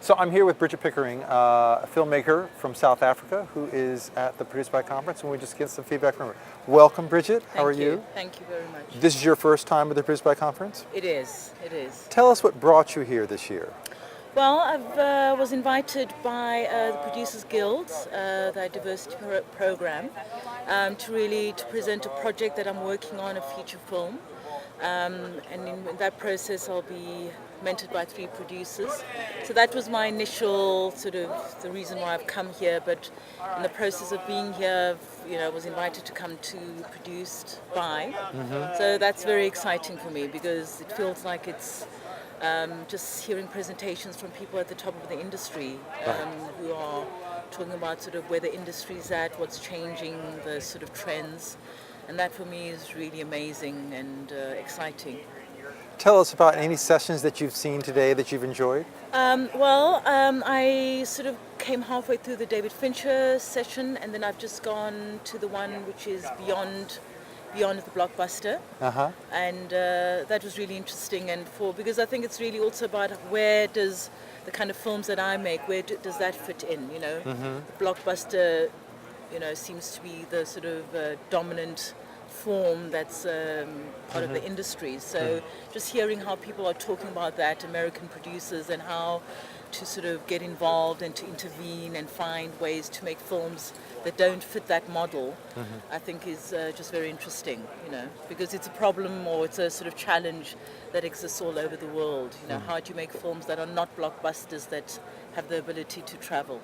So I'm here with Bridget Pickering, a filmmaker from South Africa who is at the Produce By conference, and we just get some feedback from her. Welcome, Bridget. How are you? Thank you very much. This is your first time at the Produce By conference? It is. Tell us what brought you here this year. Well, I was invited by the Producers Guild, their diversity program, to present a project that I'm working on, a feature film. And in that process I'll be mentored by 3 producers. So that was my initial the reason why I've come here, but in the process of being here, I was invited to come to Produced By. So that's very exciting for me because it feels like it's just hearing presentations from people at the top of the industry who are talking about where the industry's at, what's changing, the trends. And that for me is really amazing and exciting. Tell us about any sessions that you've seen today that you've enjoyed. I came halfway through the David Fincher session, and then I've just gone to the one which is Beyond the Blockbuster. And that was really interesting, and because I think it's really also about where does the kind of films that I make, where does that fit in? The blockbuster seems to be the dominant form that's part of the industry. So just hearing how people are talking about that, American producers, and how to get involved and to intervene and find ways to make films that don't fit that model, I think is just very interesting, because it's a problem or it's a challenge that exists all over the world. How do you make films that are not blockbusters that have the ability to travel?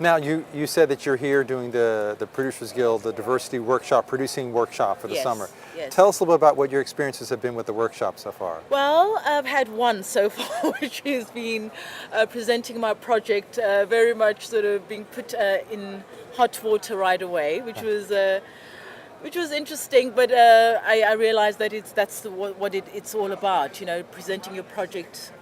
Now, you said that you're here doing the Producers Guild, the diversity workshop, producing workshop for the summer. Yes. Tell us a little bit about what your experiences have been with the workshop so far. Well, I've had one so far, which has been presenting my project, very much being put in hot water right away, which was interesting. But I realized that that's what it's all about. Presenting your project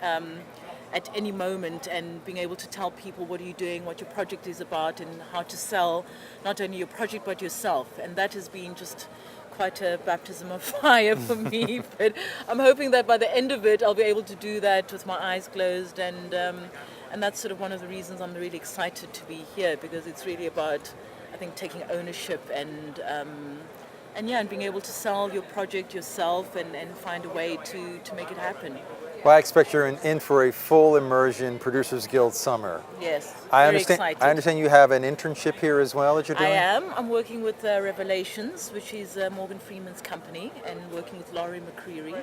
at any moment and being able to tell people what are you doing, what your project is about, and how to sell not only your project but yourself. And that has been just quite a baptism of fire for me. But I'm hoping that by the end of it I'll be able to do that with my eyes closed, and that's one of the reasons I'm really excited to be here, because it's really about, I think, taking ownership and being able to sell your project yourself and find a way to make it happen. Well, I expect you're in for a full immersion Producers Guild summer. Yes, very excited. I understand you have an internship here as well that you're doing? I am. I'm working with Revelations, which is Morgan Freeman's company, and working with Laurie McCreary.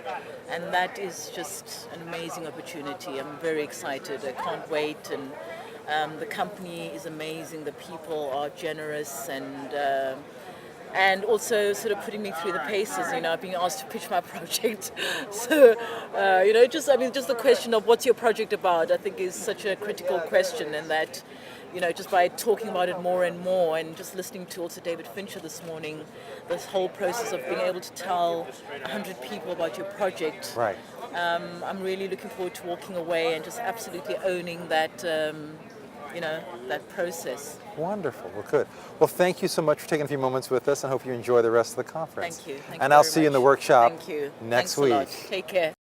And that is just an amazing opportunity. I'm very excited. I can't wait. And the company is amazing. The people are generous, and also putting me through the paces, being asked to pitch my project. So, just the question of what's your project about, I think is such a critical question, and that, just by talking about it more and more, and just listening to also David Fincher this morning, this whole process of being able to tell 100 people about your project. Right. I'm really looking forward to walking away and just absolutely owning that, that process. Wonderful. Well, good. Well, thank you so much for taking a few moments with us, and hope you enjoy the rest of the conference. Thank you. And I'll see you in the workshop Thank you. next Thanks week. a lot. Take care.